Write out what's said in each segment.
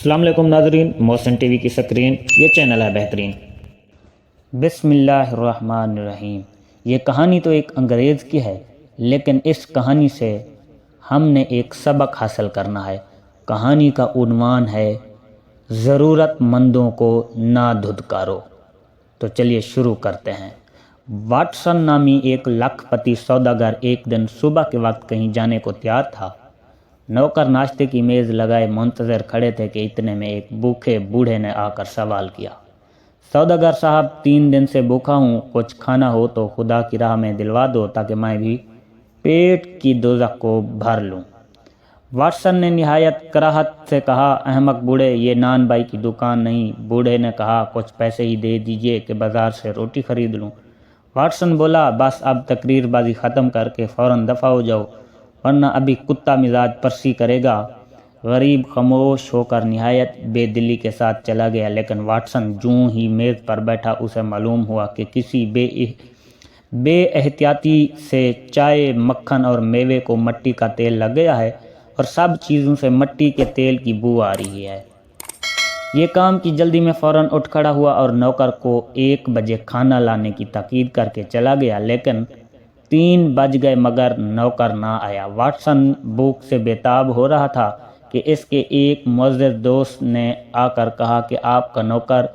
السلام علیکم ناظرین، محسن ٹی وی کی سکرین، یہ چینل ہے بہترین۔ بسم اللہ الرحمن الرحیم۔ یہ کہانی تو ایک انگریز کی ہے، لیکن اس کہانی سے ہم نے ایک سبق حاصل کرنا ہے۔ کہانی کا عنوان ہے ضرورت مندوں کو نہ دھتکارو۔ تو چلیے شروع کرتے ہیں۔ واٹسن نامی ایک لاکھ پتی سوداگر ایک دن صبح کے وقت کہیں جانے کو تیار تھا۔ نوکر ناشتے کی میز لگائے منتظر کھڑے تھے کہ اتنے میں ایک بھوکے بوڑھے نے آ کر سوال کیا، سوداگر صاحب 3 دن سے بھوکا ہوں، کچھ کھانا ہو تو خدا کی راہ میں دلوا دو تاکہ میں بھی پیٹ کی دوزخ کو بھر لوں۔ واٹسن نے نہایت کراہت سے کہا، احمق بوڑھے، یہ نان بائی کی دکان نہیں۔ بوڑھے نے کہا، کچھ پیسے ہی دے دیجئے کہ بازار سے روٹی خرید لوں۔ واٹسن بولا، بس اب تقریر بازی ختم کر کے فوراً دفع ہو جاؤ، ورنہ ابھی کتا مزاج پرسی کرے گا۔ غریب خاموش ہو کر نہایت بے دلی کے ساتھ چلا گیا، لیکن واٹسن جوں ہی میز پر بیٹھا اسے معلوم ہوا کہ کسی بے احتیاطی سے چائے، مکھن اور میوے کو مٹی کا تیل لگ گیا ہے اور سب چیزوں سے مٹی کے تیل کی بو آ رہی ہے۔ یہ کام کی جلدی میں فوراً اٹھ کھڑا ہوا اور نوکر کو 1 بجے کھانا لانے کی تاکید کر کے چلا گیا، لیکن 3 بج گئے مگر نوکر نہ آیا۔ واٹسن بھوک سے بےتاب ہو رہا تھا کہ اس کے ایک معزز دوست نے آ کر کہا کہ آپ کا نوکر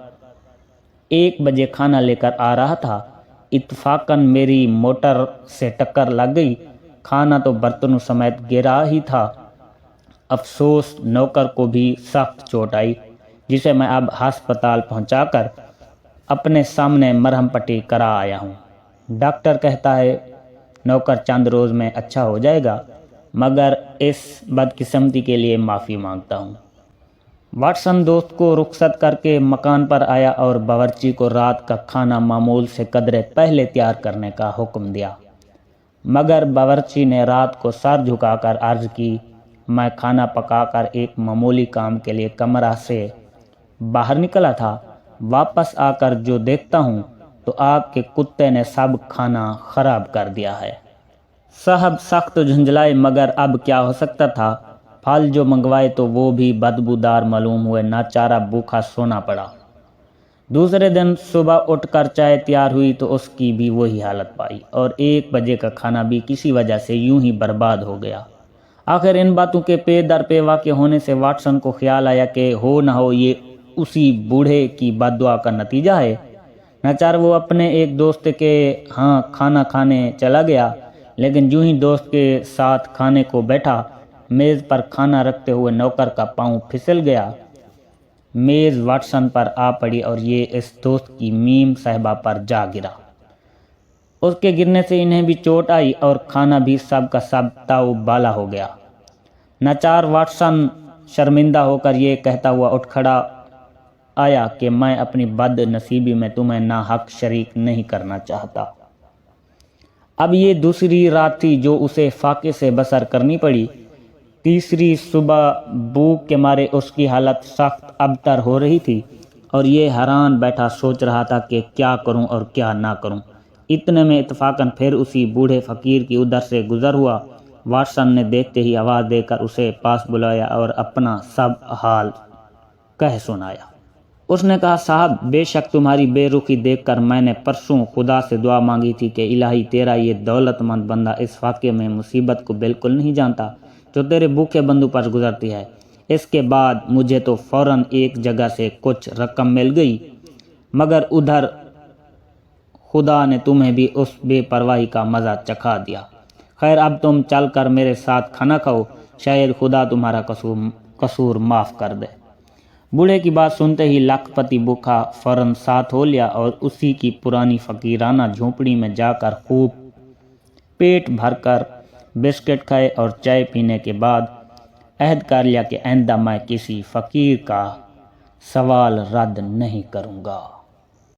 1 بجے کھانا لے کر آ رہا تھا، اتفاقاً میری موٹر سے ٹکر لگ گئی، کھانا تو برتنوں سمیت گرا ہی تھا۔ افسوس، نوکر کو بھی سخت چوٹ آئی، جسے میں اب ہسپتال پہنچا کر اپنے سامنے مرہم پٹی کرا آیا ہوں۔ ڈاکٹر کہتا ہے نوکر چند روز میں اچھا ہو جائے گا، مگر اس بدقسمتی کے لیے معافی مانگتا ہوں۔ واٹسن دوست کو رخصت کر کے مکان پر آیا اور باورچی کو رات کا کھانا معمول سے قدرے پہلے تیار کرنے کا حکم دیا، مگر باورچی نے رات کو سر جھکا کر عرض کی، میں کھانا پکا کر ایک معمولی کام کے لیے کمرہ سے باہر نکلا تھا، واپس آ کر جو دیکھتا ہوں تو آپ کے کتے نے سب کھانا خراب کر دیا ہے۔ صاحب سخت جھنجھلائے، مگر اب کیا ہو سکتا تھا؟ پھل جو منگوائے تو وہ بھی بدبودار معلوم ہوئے، ناچارہ بھوکا سونا پڑا۔ دوسرے دن صبح اٹھ کر چائے تیار ہوئی تو اس کی بھی وہی حالت پائی، اور 1 بجے کا کھانا بھی کسی وجہ سے یوں ہی برباد ہو گیا۔ آخر ان باتوں کے پے در پے واقع ہونے سے واٹسن کو خیال آیا کہ ہو نہ ہو یہ اسی بوڑھے کی بد دعا کا نتیجہ ہے۔ ناچار وہ اپنے ایک دوست کے ہاں کھانا کھانے چلا گیا، لیکن جو ہی دوست کے ساتھ کھانے کو بیٹھا، میز پر کھانا رکھتے ہوئے نوکر کا پاؤں پھسل گیا، میز واٹسن پر آ پڑی اور یہ اس دوست کی میم صاحبہ پر جا گرا۔ اس کے گرنے سے انہیں بھی چوٹ آئی اور کھانا بھی سب کا سب تاؤ بالا ہو گیا۔ ناچار واٹسن شرمندہ ہو کر یہ کہتا ہوا اٹھ کھڑا آیا کہ میں اپنی بد نصیبی میں تمہیں ناحق شریک نہیں کرنا چاہتا۔ اب یہ دوسری رات تھی جو اسے فاقے سے بسر کرنی پڑی۔ تیسری صبح بھوک کے مارے اس کی حالت سخت ابتر ہو رہی تھی اور یہ حیران بیٹھا سوچ رہا تھا کہ کیا کروں اور کیا نہ کروں۔ اتنے میں اتفاقاً پھر اسی بوڑھے فقیر کی ادھر سے گزر ہوا۔ واٹسن نے دیکھتے ہی آواز دے کر اسے پاس بلایا اور اپنا سب حال کہہ سنایا۔ اس نے کہا، صاحب بے شک تمہاری بے رخی دیکھ کر میں نے پرسوں خدا سے دعا مانگی تھی کہ الہی تیرا یہ دولت مند بندہ اس واقعے میں مصیبت کو بالکل نہیں جانتا جو تیرے بھوکے بندوں پر گزرتی ہے۔ اس کے بعد مجھے تو فوراً ایک جگہ سے کچھ رقم مل گئی، مگر ادھر خدا نے تمہیں بھی اس بے پرواہی کا مزہ چکھا دیا۔ خیر اب تم چل کر میرے ساتھ کھانا کھاؤ، شاید خدا تمہارا قصور معاف کر دے۔ بوڑھے کی بات سنتے ہی لاکھ پتی بھوکا فوراً ساتھ ہو لیا اور اسی کی پرانی فقیرانہ جھونپڑی میں جا کر خوب پیٹ بھر کر بسکٹ کھائے اور چائے پینے کے بعد عہد کر لیا کہ آئندہ میں کسی فقیر کا سوال رد نہیں کروں گا۔